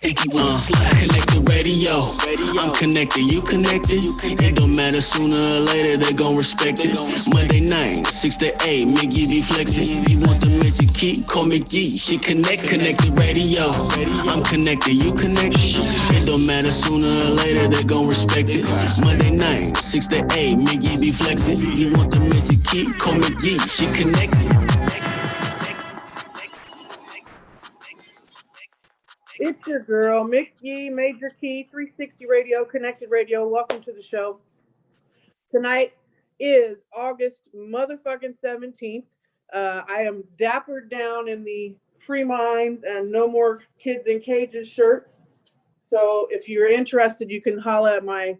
Connect the radio. I'm connected, you connected. It don't matter, sooner or later they gon' respect it. Monday night, 6 to 8, McYeee be flexing. You want the magic key? Call McYeee. She connect the radio. I'm connected, you connected. It don't matter, sooner or later they gon' respect it. Monday night, 6 to 8, McYeee be flexing. You want the magic key? Call McYeee. She connected. It's your girl, McYeee, Major Key, 360 Radio, Connected Radio. Welcome to the show. Tonight is August motherfucking 17th. I am dappered down in the Free Minds and No More Kids in Cages shirts. So if you're interested, you can holla at my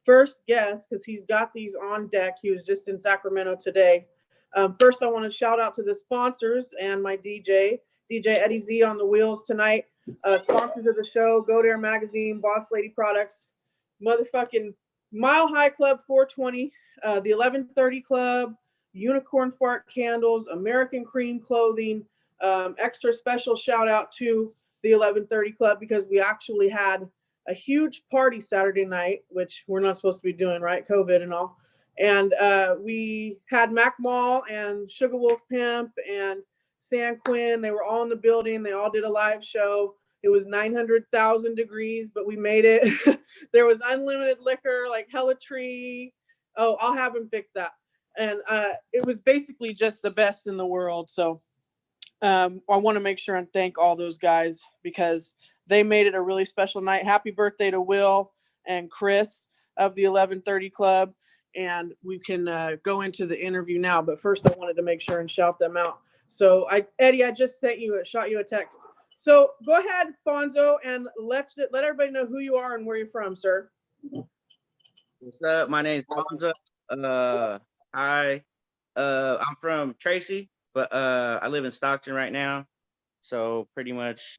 first guest because he's got these on deck. He was just in Sacramento today. First, I want to shout out to the sponsors and my DJ Eddie Z on the wheels tonight. Sponsors of the show: Go Dare Magazine, Boss Lady Products, motherfucking Mile High Club 420, the 1130 Club, Unicorn Fart Candles, American Cream Clothing. Extra special shout out to the 1130 Club because we actually had a huge party Saturday night, which we're not supposed to be doing, right? COVID and all. And we had Mac Mall and Sugar Wolf Pimp and San Quinn. They were all in the building. They all did a live show. It was 900,000 degrees, but we made it. There was unlimited liquor, like Hella Tree. Oh, I'll have him fix that. And it was basically just the best in the world. So I want to make sure and thank all those guys because they made it a really special night. Happy birthday to Will and Chris of the 1130 Club. And we can go into the interview now. But first, I wanted to make sure and shout them out. So, Eddie, I just shot you a text. So go ahead, Fonzo, and let everybody know who you are and where you're from, sir. What's up? My name's Fonzo. I'm from Tracy, but I live in Stockton right now. So pretty much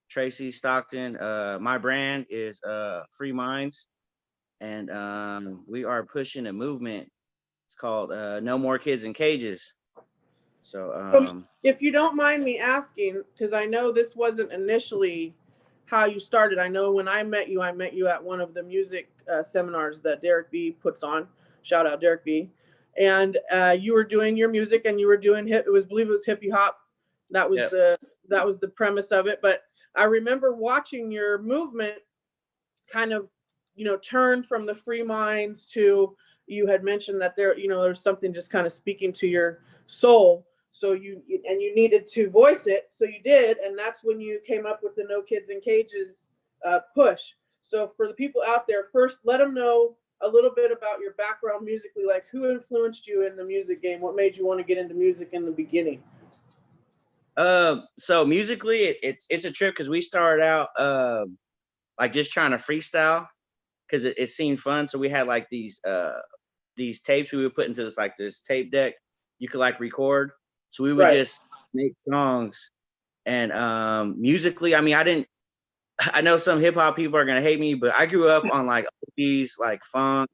Tracy, Stockton. My brand is Free Minds, and we are pushing a movement. It's called No More Kids in Cages. So if you don't mind me asking, because I know this wasn't initially how you started. I know when I met you at one of the music seminars that Derek B puts on. Shout out Derek B. And you were doing your music and you were doing I believe it was hippie hop. That was the premise of it. But I remember watching your movement kind of, turn from the Free Minds to, you had mentioned that there's something just kind of speaking to your soul. So you needed to voice it. So you did. And that's when you came up with the No Kids in Cages push. So for the people out there, first, let them know a little bit about your background musically, like who influenced you in the music game? What made you want to get into music in the beginning? So musically, it's a trip because we started out like just trying to freestyle because it seemed fun. So we had like these tapes we would put into this tape deck. You could like record. So we would just make songs. And musically, I mean, I know some hip hop people are gonna hate me, but I grew up on like oldies, like funk,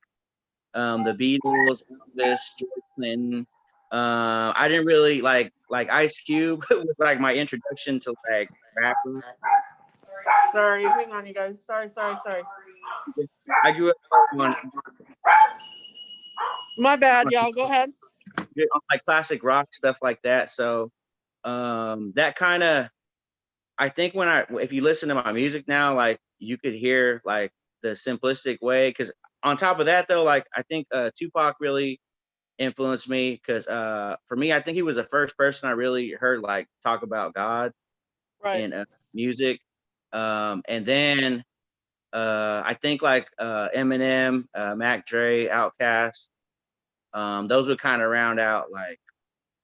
the Beatles, Elvis, George Clinton. I didn't really like Ice Cube was like my introduction to like rap. Sorry, hang on, you guys. Sorry. I grew up on. My bad, y'all. Go ahead. On like classic rock stuff like that. So that kind of, I think if you listen to my music now, like you could hear like the simplistic way. Because on top of that though, like I think Tupac really influenced me because for me, I think he was the first person I really heard like talk about God in music. And then I think like Eminem, Mac Dre, Outkast, those would kind of round out like,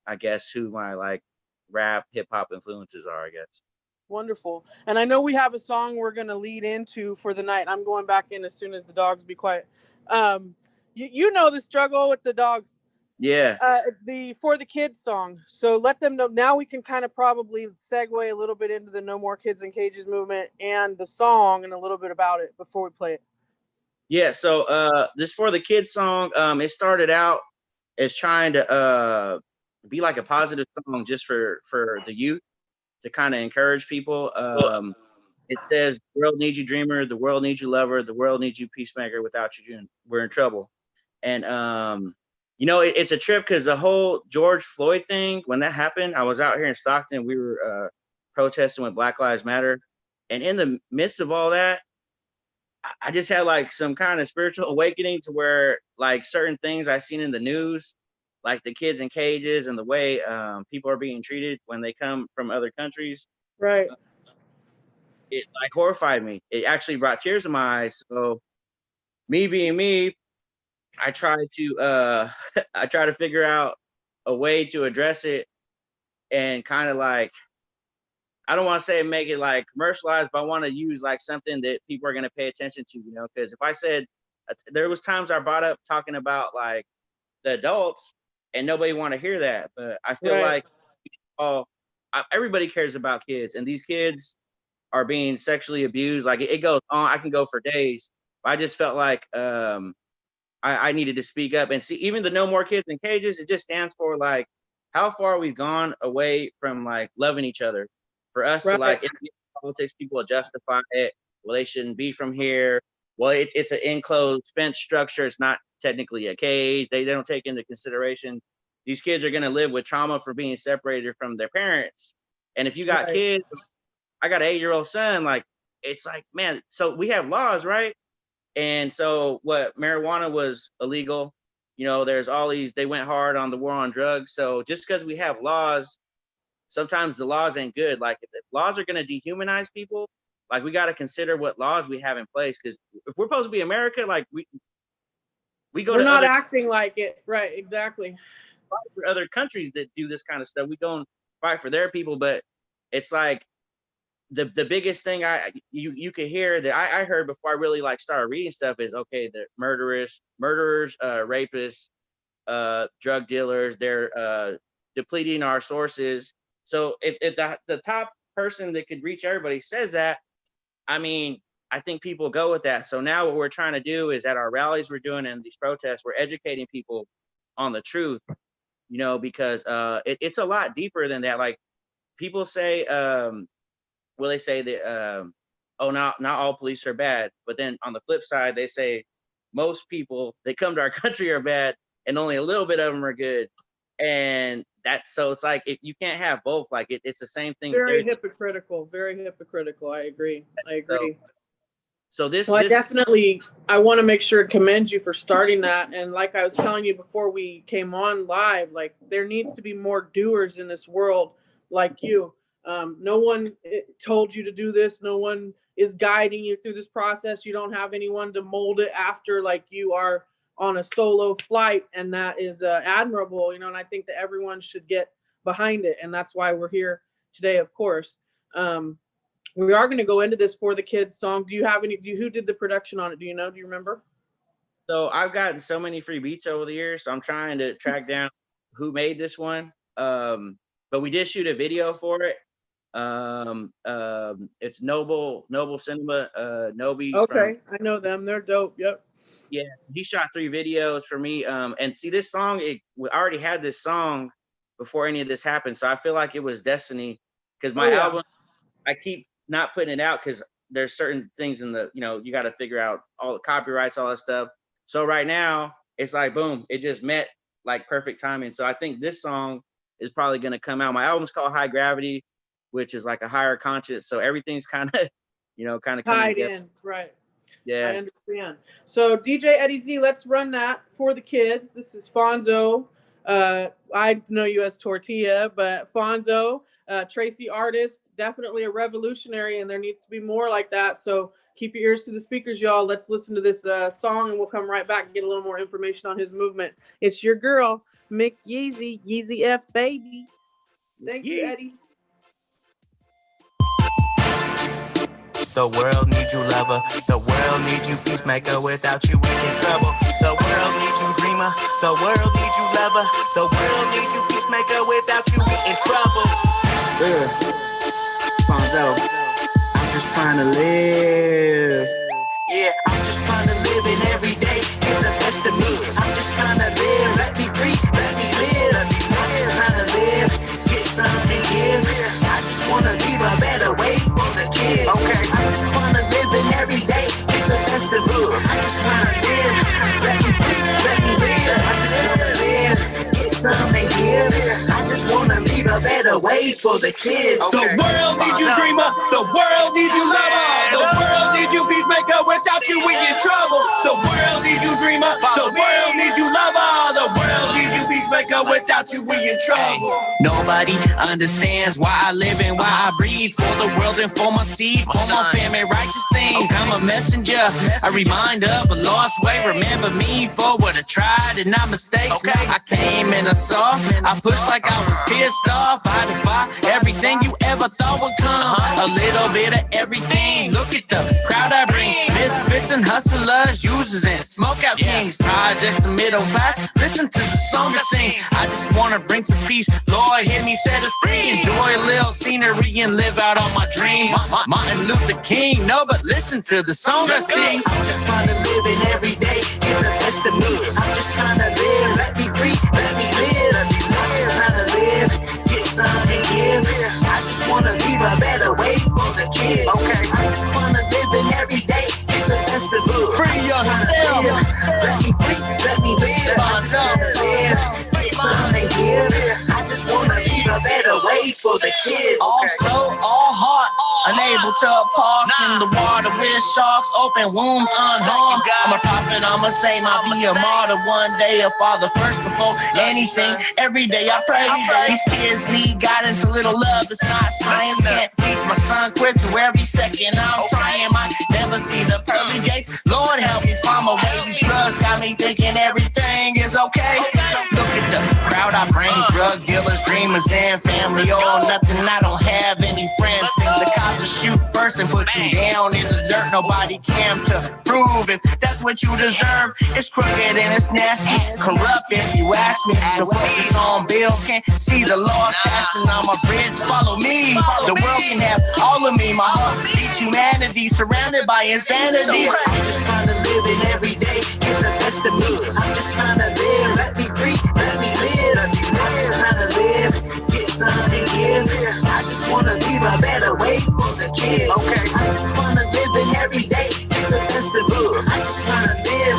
I guess, who my like rap hip hop influences are, I guess. Wonderful. And I know we have a song we're going to lead into for the night. I'm going back in as soon as the dogs be quiet. You know the struggle with the dogs. Yeah. The For the Kids song. So let them know. Now we can kind of probably segue a little bit into the No More Kids in Cages movement and the song and a little bit about it before we play it. Yeah. So this For the Kids song, it started out as trying to be like a positive song just for the youth to kind of encourage people. It says, "The world needs you, dreamer. The world needs you, lover. The world needs you, peacemaker. Without you, we're in trouble." And it's a trip because the whole George Floyd thing, when that happened, I was out here in Stockton. We were protesting with Black Lives Matter, and in the midst of all that, I just had like some kind of spiritual awakening to where like certain things I seen in the news, like the kids in cages and the way people are being treated when they come from other countries. Right. It like horrified me. It actually brought tears to my eyes. So me being me, I try to I try to figure out a way to address it and kind of like, I don't want to say make it like commercialized, but I want to use like something that people are going to pay attention to, because if I said, there was times I brought up talking about like the adults and nobody want to hear that, but I feel like everybody cares about kids, and these kids are being sexually abused. Like it goes on, I can go for days. I just felt like I needed to speak up and see, even the No More Kids in Cages, it just stands for like how far we've gone away from like loving each other. For us to like, politics, people will justify it. Well, they shouldn't be from here. Well, it's an enclosed fence structure. It's not technically a cage. They don't take into consideration these kids are going to live with trauma for being separated from their parents. And if you got kids, I got an 8-year-old son, like, it's like, man, so we have laws, right? And so what, marijuana was illegal. There's all these, they went hard on the war on drugs. So just because we have laws, sometimes the laws ain't good. Like if laws are going to dehumanize people, like we got to consider what laws we have in place. Because if we're supposed to be America, like we go, we're not acting like it, right? Exactly. For other countries that do this kind of stuff, we go and fight for their people. But it's like the biggest thing you could hear that I heard before I really like started reading stuff is, okay, the murderers, rapists, drug dealers, they're depleting our sources. So if the top person that could reach everybody says that, I mean, I think people go with that. So now what we're trying to do is at our rallies we're doing and these protests, we're educating people on the truth, because it's a lot deeper than that. Like people say, they say that, not all police are bad. But then on the flip side, they say most people that come to our country are bad and only a little bit of them are good. And so it's like, if you can't have both, like it's the same thing. Very hypocritical. I agree. So this, I definitely, I want to make sure to commend you for starting that. And like I was telling you before we came on live, like there needs to be more doers in this world like you. No one told you to do this. No one is guiding you through this process. You don't have anyone to mold it after, like you are on a solo flight, and that is admirable, and I think that everyone should get behind it, and that's why we're here today, of course. We are going to go into this For the Kids song. Do you have who did the production on it? Do you remember? So I've gotten so many free beats over the years, so I'm trying to track down who made this one. But we did shoot a video for it. It's Noble Cinema, Nobi. Okay, I know them. They're dope. Yep. Yeah, he shot 3 videos for me. And see, this song, we already had this song before any of this happened, so I feel like it was destiny. Because my album, I keep not putting it out because there's certain things in the, you got to figure out all the copyrights, all that stuff. So right now, it's like boom, it just met like perfect timing. So I think this song is probably going to come out. My album's called High Gravity, which is like a higher conscious. So everything's kind of, tied in, right? Yeah, I understand. So DJ Eddie Z, let's run that For the Kids. This is Fonzo. I know you as Tortilla, but Fonzo, Tracy Artist, definitely a revolutionary, and there needs to be more like that. So keep your ears to the speakers, y'all. Let's listen to this song, and we'll come right back and get a little more information on his movement. It's your girl, McYeee, Yeezy F baby. Thank you, Eddie. The world needs you, lover. The world needs you, peacemaker. Without you, we're in trouble. The world needs you, dreamer. The world needs you, lover. The world needs you, peacemaker. Without you, we're in trouble. Fonzo, I'm just trying to live. Yeah, I'm just trying to live, and every day is the best of me. I'm just trying to live. Let me free. Let me live. I'm just trying to live. Get something to give. I just want to leave a better way for the kids. Okay. better way for the kids. The world needs you, dreamer. The world needs you, lover. The world needs you, peacemaker. Without you, we in trouble. The world needs you, dreamer. The world needs you, lover. The world needs you, peacemaker. Without you, we in trouble. Nobody understands why I live and why I breathe. For the world and for my seed, for my family, righteous things. I'm a messenger, a reminder of a lost way. Remember me for what I tried and not mistakes. I came and I saw, I pushed like I was pissed off. I defy everything you ever thought would come. A little bit of everything. Look at the crowd I bring. Misfits and hustlers, users and smokeout kings. Projects and middle class, listen to the song I sing. I just wanna bring some peace. Lord, hear me set us free. Enjoy a little scenery and live out all my dreams. Martin Luther King, no, but listen to the song I sing. I'm just trying to live in every day, get the best of me. I'm just trying to live, let me free, let me live. I'm just trying to live, get some and give. I just want to leave a better way for the kids. I'm just trying to live in every day, get the best of me. Free yourself. Let me free, let me live. I'm just trying to live, get some and give. I just want to leave a better way for the kids. Also, all heart, unable to park in the water with sharks, open wounds unharmed. I'm a prophet, I'm a saint, I'll be a martyr one day, a father first before anything. Every day I pray. These kids need guidance, a little love. It's not science, can't teach. My son quits so every second I'm trying. I never see the pearly gates. Lord help me find my way. These drugs got me thinking everything is okay. Look at the crowd I bring, drug dealers, dreamers, and family. All nothing, I don't have any friends. The cops will shoot first and put you down in the dirt. Nobody can to prove if that's what you deserve. It's crooked and it's nasty, corrupt if you ask me. So focus on bills, can't see the law passing on my bridge. Follow me, the world can have all of me. My heart beats humanity, surrounded by insanity. I'm just trying to live in every day, get the best of me. I'm just trying to live, let me free, let me live. I'm just trying to live, get some and give. I just want to leave a better way for the kids. I'm just trying to live in every day, get the best of me. I'm just trying to live,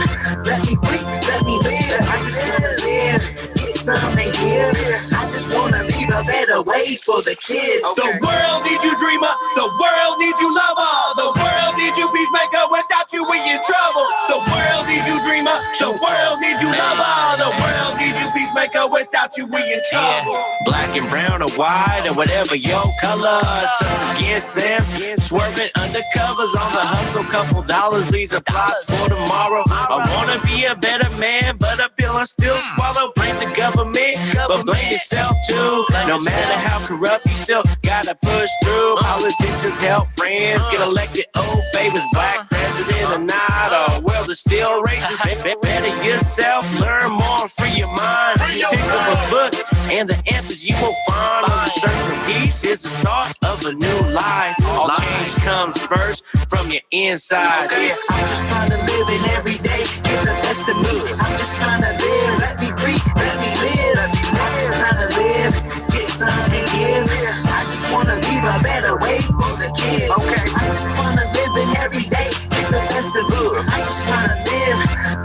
let me free, let me live. I just want to live, get some and give. I just want to leave a better way for the kids. The world needs you, dreamer. The world needs you, lover. The world needs you, peacemaker. Without you, we in trouble. The world needs you, dreamer. The world needs you, lover. The world needs you, peacemaker. Without you, we in trouble. Black and brown or white or whatever your color, tucks against them, swerving undercovers on the hustle. Couple dollars, these are plots for tomorrow. I wanna be a better man, but a pill I still swallow. Blame the government, but blame yourself too. No matter how corrupt, you still gotta push through. Politicians help friends get elected. Oh, favors black president or not. Our world is still racist. Better yourself, learn more, free your mind. Pick up a book and the answers you will find on the search for peace is the start of a new life. All change comes first from your inside. I'm just trying to live in every day, get the best of me. I'm just trying to live, let me free, let me live. I'm just trying to live, get some and give. I just want to leave a better way for the kids. I'm just trying to live in every day, get the best of me. I'm just trying to live,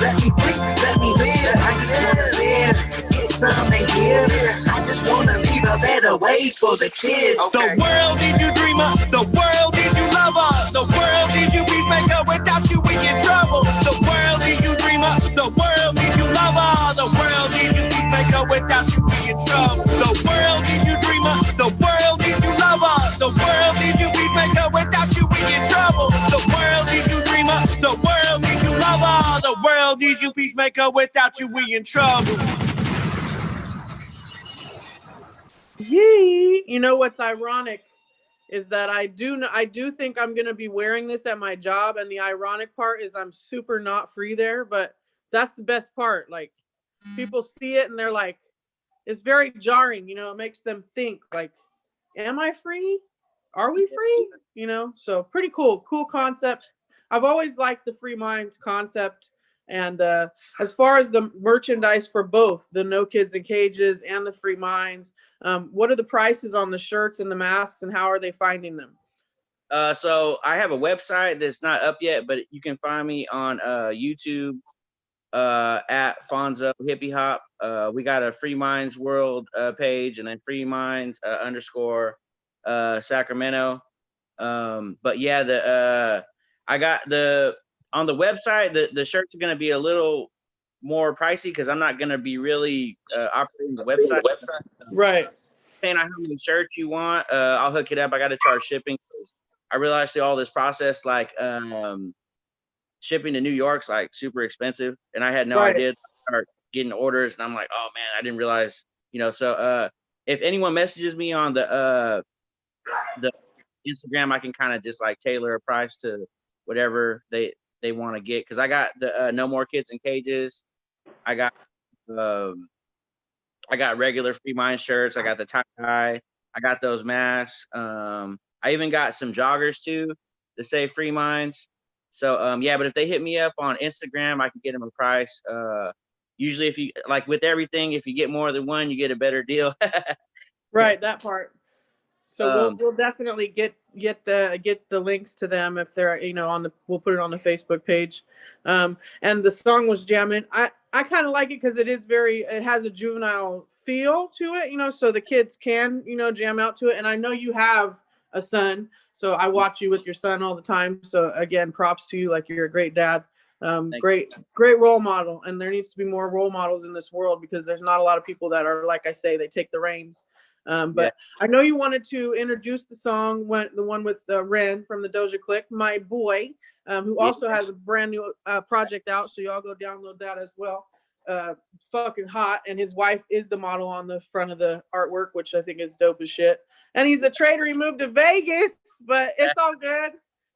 let me free, let me live. I just want to live, get some and give. I just want to leave a better way for the kids. The world needs you, dreamer. The world needs you, lover. The world needs you, peacemaker. Without you, we in trouble. The world needs you, dreamer. The world needs you, lover. The world needs you, peacemaker. Without you, we in trouble. The world needs you, dreamer. The world needs you, lover. The world needs you, peacemaker. Without you, we in trouble. The world needs you, dreamer. The world needs you, lover. The world needs you, peacemaker. Without you, we in trouble. Yee. You know what's ironic is that I do think I'm gonna be wearing this at my job, and the ironic part is I'm super not free there, but that's the best part. Like, people see it and they're like, it's very jarring, you know, it makes them think like, am I free? Are we free? You know, so pretty cool concept. I've always liked the Free Minds concept. And as far as the merchandise for both the No Kids in Cages and the Free Minds, what are the prices on the shirts and the masks, and how are they finding them? So I have a website that's not up yet, but you can find me on YouTube at Fonzo Hippie Hop. We got a Free Minds World page, and then Free Minds underscore Sacramento. But yeah, I got on the website, the shirts are gonna be a little more pricey because I'm not gonna be really operating the website. Right. Depending on how many shirts you want, I'll hook it up. I got to charge shipping because I realized through all this process, like shipping to New York's like super expensive, and I had no idea. I start getting orders, and I'm like, oh man, I didn't realize, you know. So if anyone messages me on the Instagram, I can kind of just like tailor a price to whatever they want to get, because I got the No More Kids in Cages. I got regular Free Mind shirts. I got the tie-dye. I got those masks. I even got some joggers too to say Free Minds. So yeah, but if they hit me up on Instagram, I can get them a price. Usually if you like with everything, if you get more than one, you get a better deal. Right, that part. So we'll definitely get the links to them if they're, you know, we'll put it on the Facebook page. And the song was jamming. I kind of like it because it has a juvenile feel to it, you know, so the kids can, you know, jam out to it. And I know you have a son, so I watch you with your son all the time. So again, props to you. Like, you're a great dad. Great role model. And there needs to be more role models in this world, because there's not a lot of people that are, like I say, they take the reins. But I know you wanted to introduce the song, the one with Ren from the Doja Click, my boy, who also has a brand new project out. So y'all go download that as well. Fucking hot. And his wife is the model on the front of the artwork, which I think is dope as shit. And he's a trader. He moved to Vegas, but it's all good.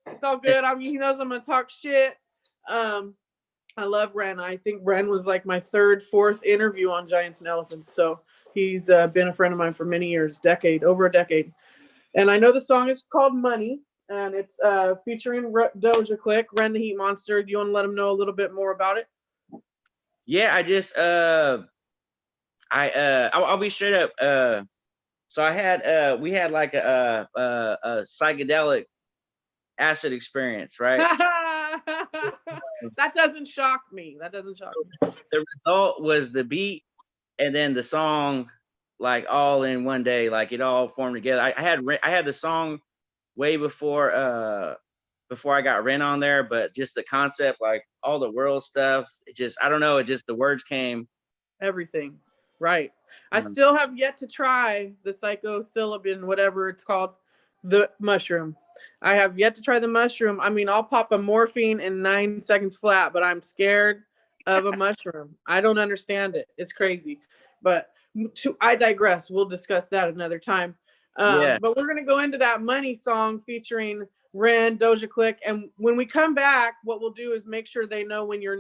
It's all good. I mean, he knows I'm going to talk shit. I love Ren. I think Ren was like my fourth interview on Giants and Elephants. So he's been a friend of mine for many years, over a decade. And I know the song is called Money, and it's featuring Doja Click, Ren the Heat Monster. Do you want to let them know a little bit more about it? Yeah, I just I'll be straight up. So we had like a psychedelic acid experience, right? That doesn't shock me. The result was the beat, and then the song, like all in one day, like it all formed together. I had the song way before I got Ren on there, but just the concept, like all the world stuff, I don't know, the words came. Everything, right? I still have yet to try the psilocybin, whatever it's called, the mushroom. I have yet to try the mushroom. I mean, I'll pop a morphine in 9 seconds flat, but I'm scared of a mushroom. I don't understand it. It's crazy. But I digress. We'll discuss that another time. But we're going to go into that Money song featuring Ren, Doja Click. And when we come back, what we'll do is make sure they know when your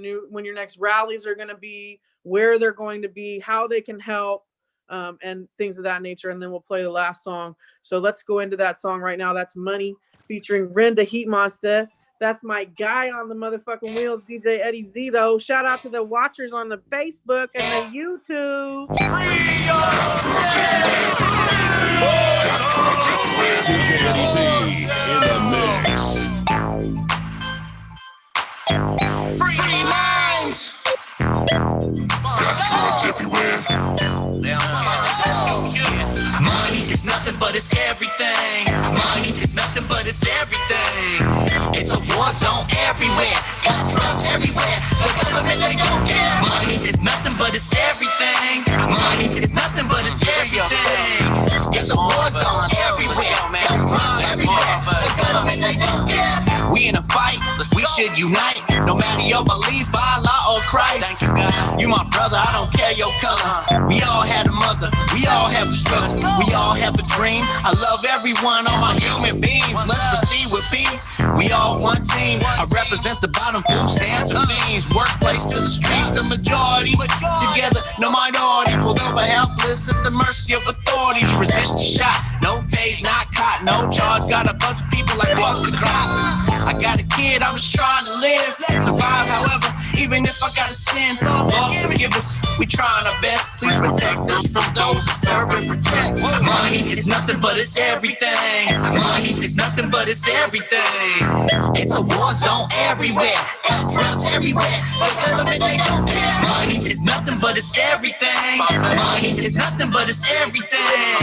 next rallies are going to be, where they're going to be, how they can help, and things of that nature. And then we'll play the last song. So let's go into that song right now. That's Money featuring Ren the Heat Monster. That's my guy on the motherfucking wheels, DJ Eddie Z, though. Shout out to the watchers on the Facebook and the YouTube. DJ Eddie Z in the mix. Free minds. Got drugs everywhere. Money is nothing but it's everything. Money is nothing but it's everything. It's a war zone everywhere. Got drugs everywhere. The government, they don't care. Money is nothing but it's everything. Money is nothing but it's everything. It's a war zone everywhere. Got drugs everywhere. The government, they don't care. We in a fight, we should unite. No matter your belief, Allah or Christ. Thank you, God. You my brother, I don't care your color. We all had a mother, we all have a struggle, we all have a dream. I love everyone, all my human beings. Let's proceed with peace. We all one team. I represent the bottom, food stands for fiends. Workplace to the streets, the majority. Together, no minority. Pulled over helpless at the mercy of authorities. Resist the shot, no days not caught, no charge. Got a bunch of people like fuck the cops. I got a kid, I'm just trying to live. Survive, however, even if I gotta sin. Lord, forgive us, we trying our best. Please protect us from those who serve and protect. Money is nothing but it's everything. Money is nothing but it's everything. It's a war zone everywhere. Drugs everywhere. The government, they don't care. Money is nothing but it's everything. Money is nothing but it's everything.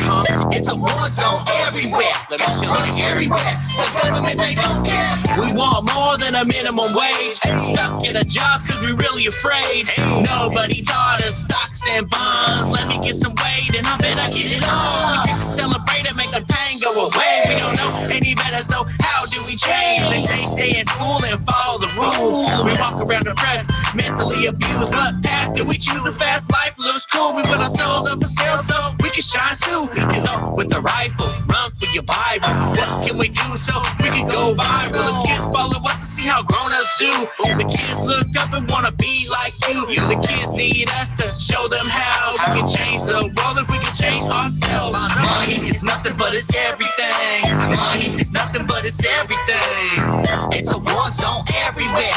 It's a war zone everywhere. Drugs everywhere. The government, they don't care. We want more than a minimum wage. Stuck in a job cause we really afraid. Nobody taught us stocks and bonds. Let me get some weight and I bet I get it on. We just celebrate and make the pain go away. We don't know any better, so how do we change? They say stay in school and follow the rules. We walk around depressed, mentally abused. What path do we choose? A fast life looks cool. We put ourselves up for sale so we can shine too. So with the rifle, run for your Bible. What can we do so we can go viral? The kids follow us to see how grown-ups do. The kids look up and wanna be like you. The kids need us to show them how we can change the world if we can change ourselves. Money is nothing but it's everything. Money is nothing but it's everything. It's a war zone everywhere.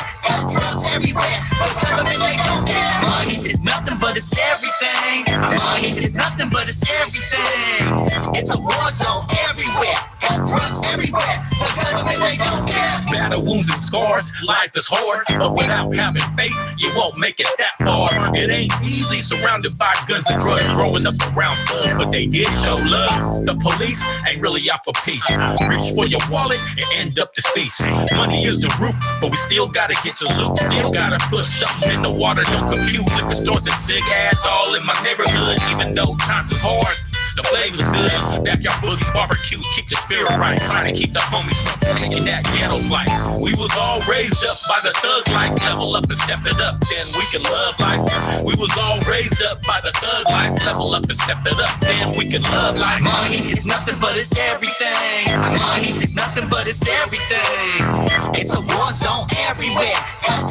Drugs everywhere. The government, they don't care. Money is nothing but it's everything. Money is nothing but it's everything. It's a war zone everywhere. Drugs everywhere. The government, they don't care. Battle wounds and scars, life is hard, but without having faith, you won't make it that far. It ain't easy surrounded by guns and drugs, growing up around thugs, but they did show love. The police ain't really out for peace. Reach for your wallet and end up deceased. Money is the root, but we still gotta get to loot. Still gotta put something in the water, don't compute. Liquor stores and cig ass all in my neighborhood, even though times is hard. The flavor's good, backyard boogie, barbecue, keep the spirit right. Trying to keep the homies from taking that ghetto flight. We was all raised up by the thug life. Level up and step it up, then we can love life. We was all raised up by the thug life. Level up and step it up, then we can love life. Money is nothing but it's everything. Money is nothing but it's everything. It's a war zone everywhere.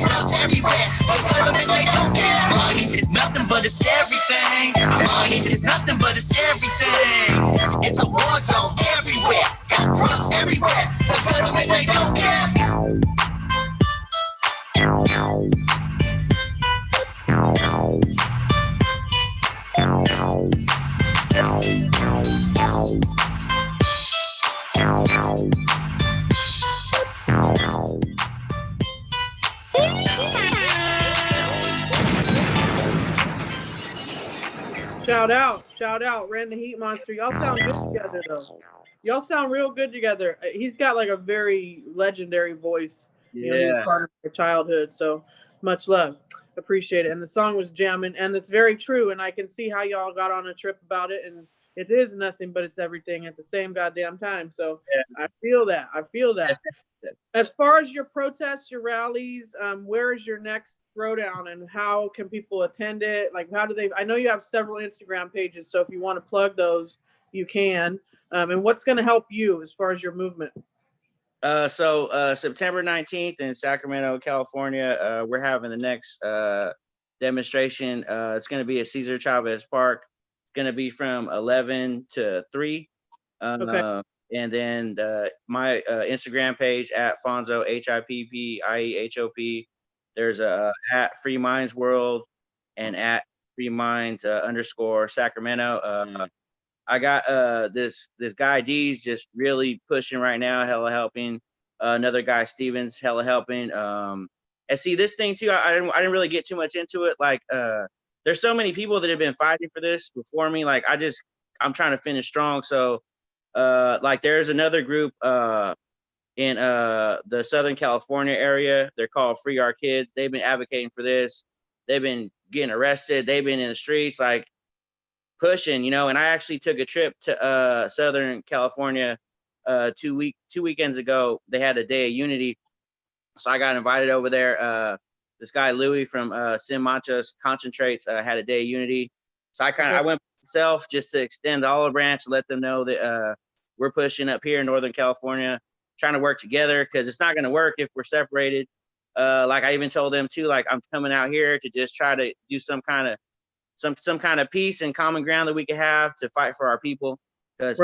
Drugs everywhere. The government, they don't care. Money is nothing but it's everything. Money is nothing but it's everything. It's a war zone everywhere. Drugs everywhere. The government, they don't care. Shout out, Ran the Heat Monster. Y'all sound good together, though. Y'all sound real good together. He's got like a very legendary voice. You know, he was part of my childhood, so much love. Appreciate it. And the song was jamming, and it's very true. And I can see how y'all got on a trip about it, and it is nothing but it's everything at the same goddamn time. So I feel that. As far as your protests, your rallies, where is your next throwdown and how can people attend it? Like, how do they? I know you have several Instagram pages, so if you want to plug those, you can. And what's going to help you as far as your movement? So September 19th in Sacramento, California, we're having the next demonstration. It's going to be at Cesar Chavez Park. It's going to be from 11 to 3. Okay. And then my Instagram page at Fonzo, HIPPIEHOP. There's a at Free Minds World and at Free Minds _ Sacramento. I got this guy D's just really pushing right now, hella helping. Another guy Stevens, hella helping. And see this thing too, I didn't really get too much into it. Like there's so many people that have been fighting for this before me. Like I'm trying to finish strong. So like there's another group in the Southern California area. They're called Free Our Kids. They've been advocating for this. They've been getting arrested. They've been in the streets like pushing, you know. And I actually took a trip to Southern California 2 weekends ago. They had a day of unity, so I got invited over there. This guy Louis from Sin Manchas Concentrates had a day of unity, so I went myself just to extend the olive branch, let them know that we're pushing up here in Northern California, trying to work together, because it's not going to work if we're separated. Like I even told them too, like I'm coming out here to just try to do some kind of peace and common ground that we can have to fight for our people. Because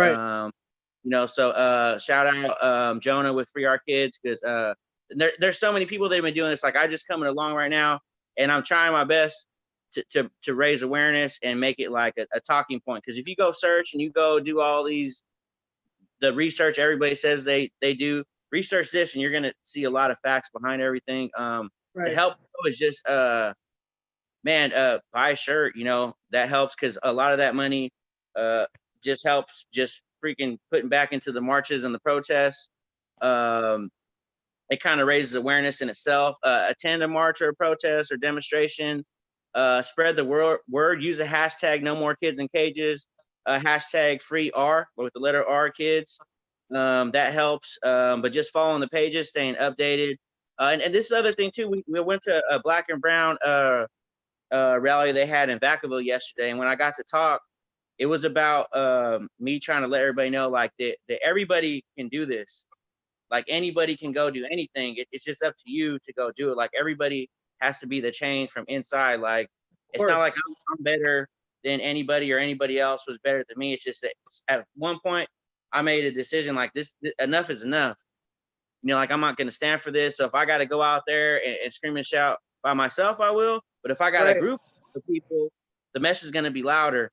you know, so shout out Jonah with Free Our Kids, because there's so many people that have been doing this. Like I just coming along right now, and I'm trying my best to raise awareness and make it like a talking point. Because if you go search and you go do all the research everybody says they do, research this and you're gonna see a lot of facts behind everything. To help is just buy a shirt, that helps, because a lot of that money just helps just freaking putting back into the marches and the protests. It kind of raises awareness in itself. Attend a march or a protest or demonstration. Spread the word. Use a hashtag no more kids in cages. Hashtag free R with the letter R kids. That helps. But just following the pages, staying updated. And this other thing too, we went to a Black and Brown rally they had in Vacaville yesterday. And when I got to talk, it was about me trying to let everybody know like that everybody can do this. Like anybody can go do anything. It's just up to you to go do it. Like everybody has to be the change from inside. Like it's not like I'm better than anybody or anybody else was better than me. It's just that at one point I made a decision like this, enough is enough. Like I'm not going to stand for this. So if I got to go out there and scream and shout by myself, I will. But if I got a group of people, the message is going to be louder,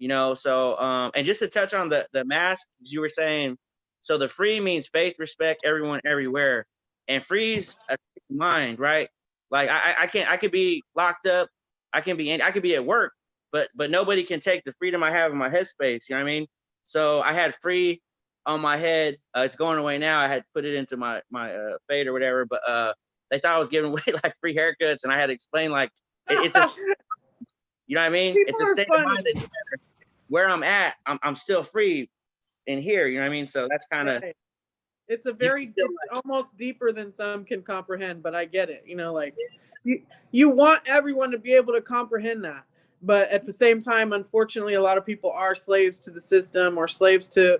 So, and just to touch on the mask, as you were saying, so the free means faith, respect, everyone, everywhere, and free's a mind, right? Like I could be locked up, I could be at work, but nobody can take the freedom I have in my headspace. You know what I mean? So I had free on my head. It's going away now. I had put it into my fade or whatever, but they thought I was giving away like free haircuts, and I had to explain like it's a, you know what I mean? It's a state of mind that where I'm at, I'm still free in here, you know what I mean? So that's kind of it's almost deeper than some can comprehend, but I get it. Like you want everyone to be able to comprehend that, but at the same time, unfortunately, a lot of people are slaves to the system or slaves to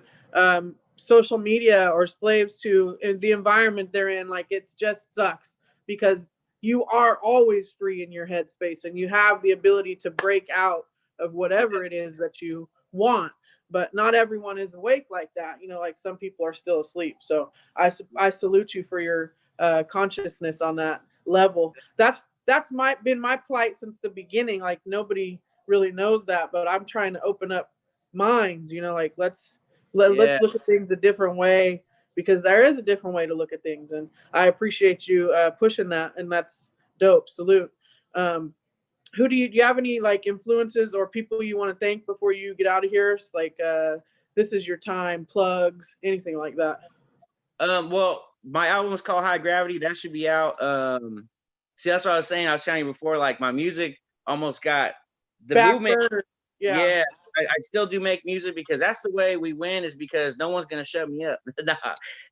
social media or slaves to the environment they're in. Like it just sucks because you are always free in your headspace and you have the ability to break out of whatever it is that you want. But not everyone is awake like that. Like some people are still asleep. So I salute you for your consciousness on that level. That's been my plight since the beginning. Like nobody really knows that, but I'm trying to open up minds, like let's look at things a different way, because there is a different way to look at things. And I appreciate you pushing that. And that's dope. Salute. Who do you have any like influences or people you want to thank before you get out of here? It's like this is your time, plugs, anything like that. Well, my album is called High Gravity. That should be out. See, that's what I was saying. I was telling you before, like my music almost got the movement. Yeah. I still do make music because that's the way we win, is because no one's gonna shut me up. Nah.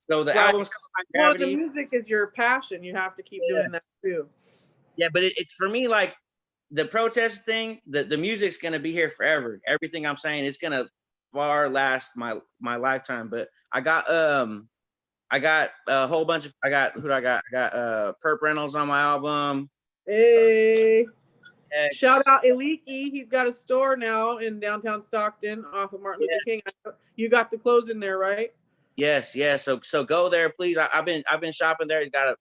So the album's called High Gravity. Well, the music is your passion. You have to keep doing that too. Yeah, but it's for me like the protest thing. The music's gonna be here forever. Everything I'm saying, it's gonna far last my lifetime. But I got a whole bunch of I got Perp Reynolds on my album. Hey. Shout out Eliki. He's got a store now in downtown Stockton off of Martin Luther King. You got the clothes in there, right? Yes. So go there, please. I've been shopping there. He's got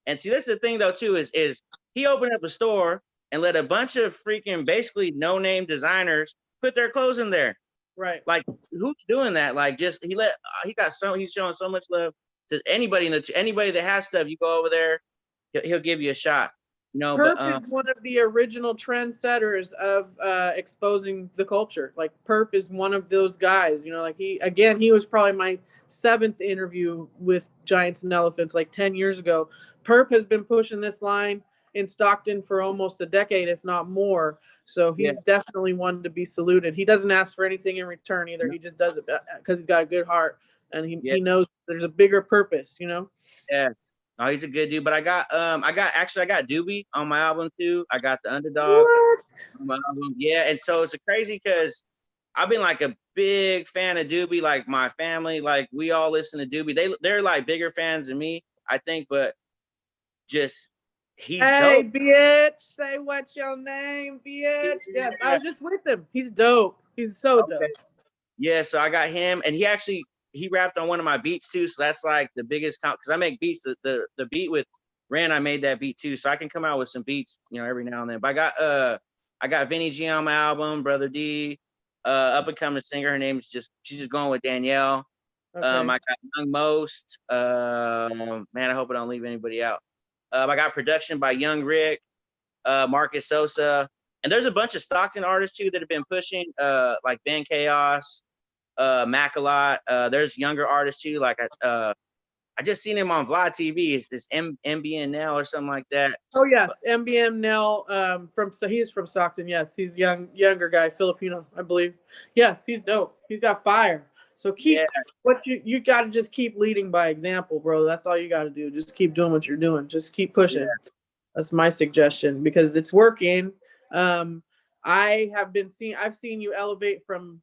and see, this is the thing though too, is he opened up a store and let a bunch of freaking basically no name designers put their clothes in there. Right. Like who's doing that? Like just he's showing so much love to anybody anybody that has stuff. You go over there, he'll give you a shot. Perp is one of the original trendsetters of exposing the culture. Like Perp is one of those guys. Like he was probably my 7th interview with Giants and Elephants like 10 years ago. Perp has been pushing this line in Stockton for almost a decade, if not more. So he's definitely one to be saluted. He doesn't ask for anything in return either. He just does it because he's got a good heart and he knows there's a bigger purpose. Yeah. Oh, he's a good dude. But I got Doobie on my album too. I got the Underdog on my album. Yeah, and so it's crazy because I've been like a big fan of Doobie. Like my family, like we all listen to Doobie. They're like bigger fans than me, I think. But just he's dope. Bitch, say what's your name, bitch. Yes, I was just with him. He's dope. He's so dope. Yeah, so I got him, and he rapped on one of my beats too, so that's like the biggest because I make beats. The beat with Ran, I made that beat too, so I can come out with some beats, every now and then. But I got I got Vinny G on my album, Brother D, up and coming singer. Her name's she's just going with Danielle. Okay. I got Young Most. Man, I hope I don't leave anybody out. I got production by Young Rick, Marcus Sosa, and there's a bunch of Stockton artists too that have been pushing, like Ben Chaos, Mac a lot. There's younger artists too, like I just seen him on Vlad TV. It's this MBNL or something like that. Oh yes, MBM Nell. He's from Stockton. Yes, he's younger guy, Filipino, I believe. Yes, he's dope. He's got fire. So keep what you got to just keep leading by example, bro. That's all you got to do. Just keep doing what you're doing. Just keep pushing. Yeah. That's my suggestion because it's working. I've seen you elevate from.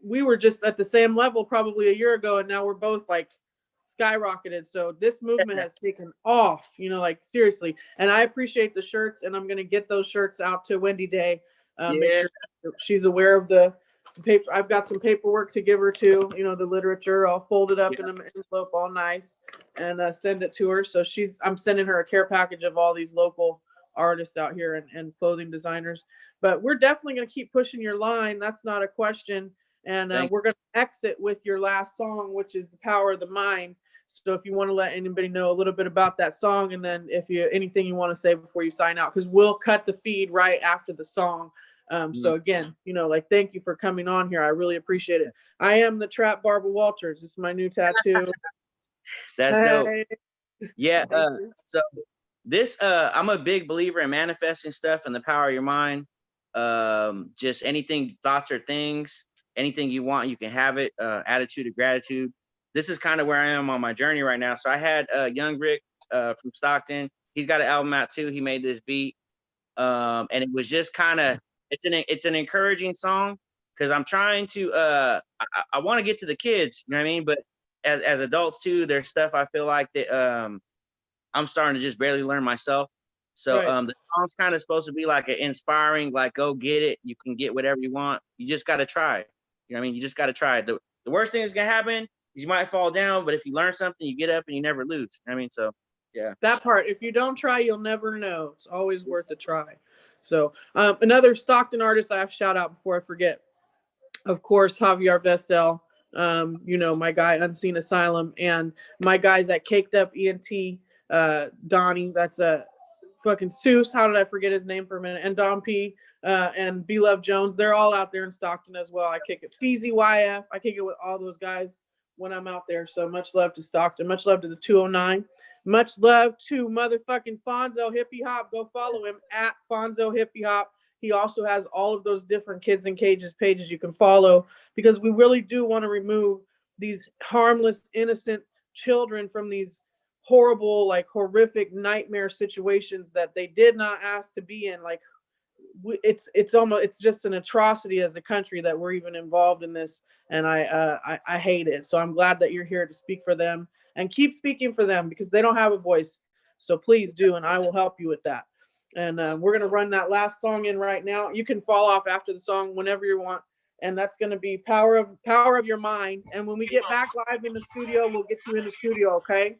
We were just at the same level probably a year ago, and now we're both like skyrocketed. So this movement has taken off, like seriously. And I appreciate the shirts, and I'm gonna get those shirts out to Wendy Day. Make sure she's aware of the paper. I've got some paperwork to give her too. The literature. I'll fold it up in an envelope, all nice, and send it to her. So I'm sending her a care package of all these local artists out here and clothing designers. But we're definitely gonna keep pushing your line. That's not a question. And we're gonna exit with your last song, which is "The Power of the Mind." So if you want to let anybody know a little bit about that song, and then if you anything you want to say before you sign out, because we'll cut the feed right after the song. So again, thank you for coming on here. I really appreciate it. I am the Trap Barbara Walters. This is my new tattoo. That's dope. Yeah. So this, I'm a big believer in manifesting stuff and the power of your mind. Just anything, thoughts or things, anything you want, you can have it. Attitude of gratitude. This is kind of where I am on my journey right now. So I had Young Rick from Stockton. He's got an album out too. He made this beat, and it was just kind of it's an encouraging song because I'm trying to I want to get to the kids, you know what I mean? But as adults too, there's stuff I feel like that I'm starting to just barely learn myself. So the song's kind of supposed to be like an inspiring, like go get it. You can get whatever you want. You just got to try. You know what I mean? You just got to try. The worst thing that's gonna happen. You might fall down, but if you learn something, you get up and you never lose. I mean, so yeah. That part, if you don't try, you'll never know. It's always worth a try. So another Stockton artist I have to shout out before I forget. Of course, Javier Vestel, my guy, Unseen Asylum, and my guys at Caked Up ENT, Donnie, that's a fucking Seuss. How did I forget his name for a minute? And Don P. And Beloved Jones. They're all out there in Stockton as well. I kick it. Feezy YF. I kick it with all those guys when I'm out there. So much love to Stockton. Much love to the 209. Much love to motherfucking Fonzo Hippie Hop. Go follow him at Fonzo Hippie Hop. He also has all of those different Kids in Cages pages you can follow because we really do want to remove these harmless, innocent children from these horrible, like horrific nightmare situations that they did not ask to be in. Like it's just an atrocity as a country that we're even involved in this, and I hate it. So I'm glad that you're here to speak for them and keep speaking for them because they don't have a voice. So please do, and I will help you with that. And we're gonna run that last song in right now. You can fall off after the song whenever you want, and that's gonna be Power of Your Mind. And when we get back live in the studio, we'll get you in the studio, okay?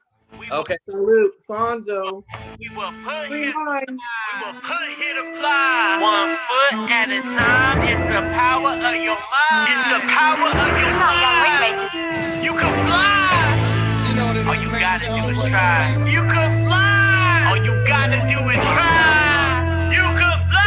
Okay. Salute, Fonzo. We will put here to fly. 1 foot at a time. It's the power of your mind. It's the power of your mind. You can fly. All you gotta do is try. You can fly. All you gotta do is try. You can fly.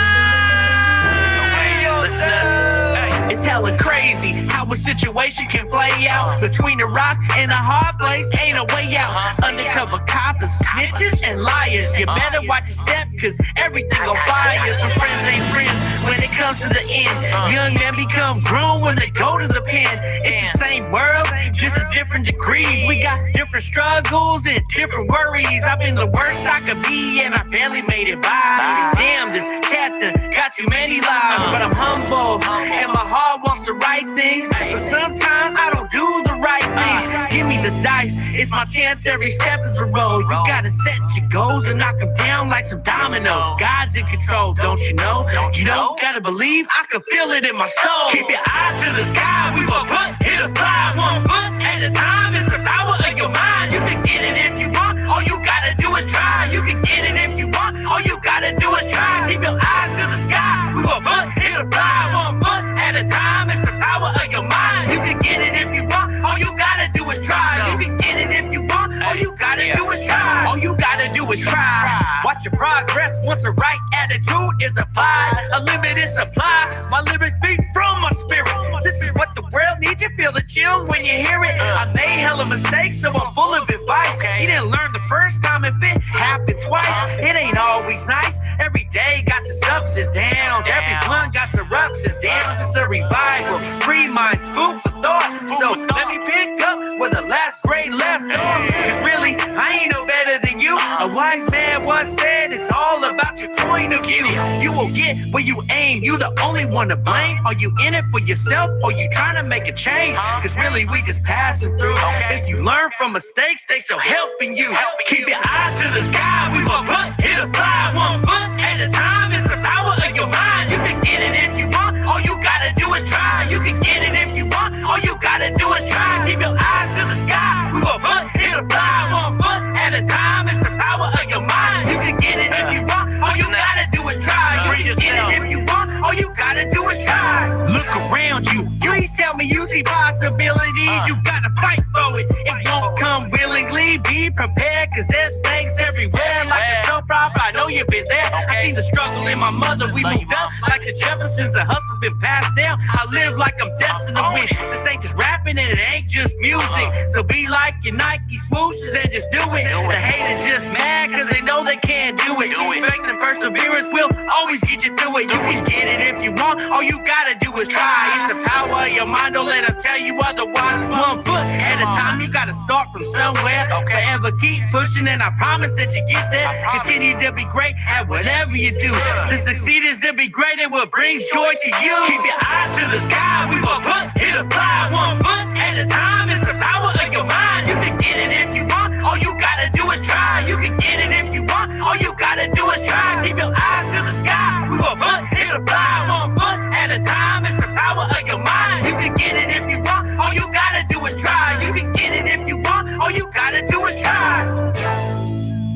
Listen, it's hella crazy how a situation can play out. Between a rock and a hard place, ain't a way out. Undercover coppers, snitches, and liars. You better watch your step, cause everything on fire. Some friends ain't friends when it comes to the end. Young men become grown when they go to the pen. It's the same world, just at different degrees. We got different struggles and different worries. I've been the worst I could be, and I barely made it by. Damn, this captain got too many lives, but I'm humble, and my heart wants the right things. But sometimes I don't do the right things. Give me the dice, it's my chance. Every step is a roll. You gotta set your goals and knock them down like some dominoes. God's in control, don't you know? You don't gotta believe, I can feel it in my soul. Keep your eyes to the sky, we will put it to fly. 1 foot at a time, it's the power of your mind. You can get it if you want, all you gotta do is try. You can get it if you want, all you gotta do is try. Keep your eyes to the sky. will put it fly 1 foot at a time. It's the power of your mind. You can get it if you want. All you gotta do is try. You can get it if you want. All you gotta do is try. All you gotta do is try. Watch your progress once the right attitude is applied. A limited supply. My lyrics beat from my spirit. This is what the world needs. You feel the chills when you hear it. I made hella mistakes, so I'm full of advice. You didn't learn the first time if it happened twice. It ain't always nice. Every day got its ups and downs. Everyone got some ups and downs. It's a revival. Free mind, food for thought. So let me pick up where the last grade left off. Cause really, I ain't no better than you. A wise man once said it's all about your point of view. You will get where you aim. You the only one to blame. Are you in it for yourself or you trying to make a change? Cause really, we just passing through. If you learn from mistakes, they still helping you. Keep your eyes to the sky. We will put it fly 1 foot at a time. It's the power of your mind. You can get it if you want. All you gotta do is try. You can get it if you want. All you gotta do is try. Keep your eyes to the sky. We will put it fly 1 foot at a time. It's the power of your mind. You can get it if you want. All you gotta do is try. You can get it if you want. All you gotta do is try. Look around you. Please tell me you see possibilities. You gotta fight for it. It won't come willingly. Be prepared, cause there's snakes everywhere. Like a soap opera, I know you've been there. I seen the struggle in my mother. We moved up like the Jeffersons. A hustle been passed down. I live like I'm destined to win. This ain't just rapping and it ain't just music. So be like your Nike swooshes and just do it. The haters just mad cause they know they can't do it. Faith and perseverance will always get you through it. You can get it if you want. All you gotta do is try. It's the power of your mind. Don't let them tell you otherwise. 1 foot at a time. You gotta start from somewhere. Forever keep pushing and I promise that you get there. Continue to be great at whatever you do. To succeed is to be great and what brings joy to you. Keep your eyes to the sky. We will put it fly 1 foot at a time. It's the power of your mind. You can get it if you want. All you gotta do is try. You can get it if you want. All you gotta do is try. Keep your eyes to the sky. We will put it fly 1 foot at a time. It's the power of your mind. You can get it if you want. All you gotta do is try. You can get it if you want. All you gotta do is try.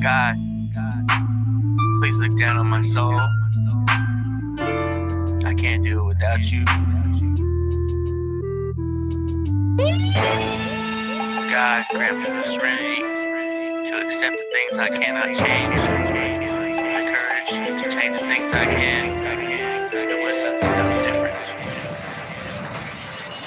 God, please look down on my soul. I can't do it without you. God, grant me the serenity to accept the things I cannot change, the courage to change the things I can.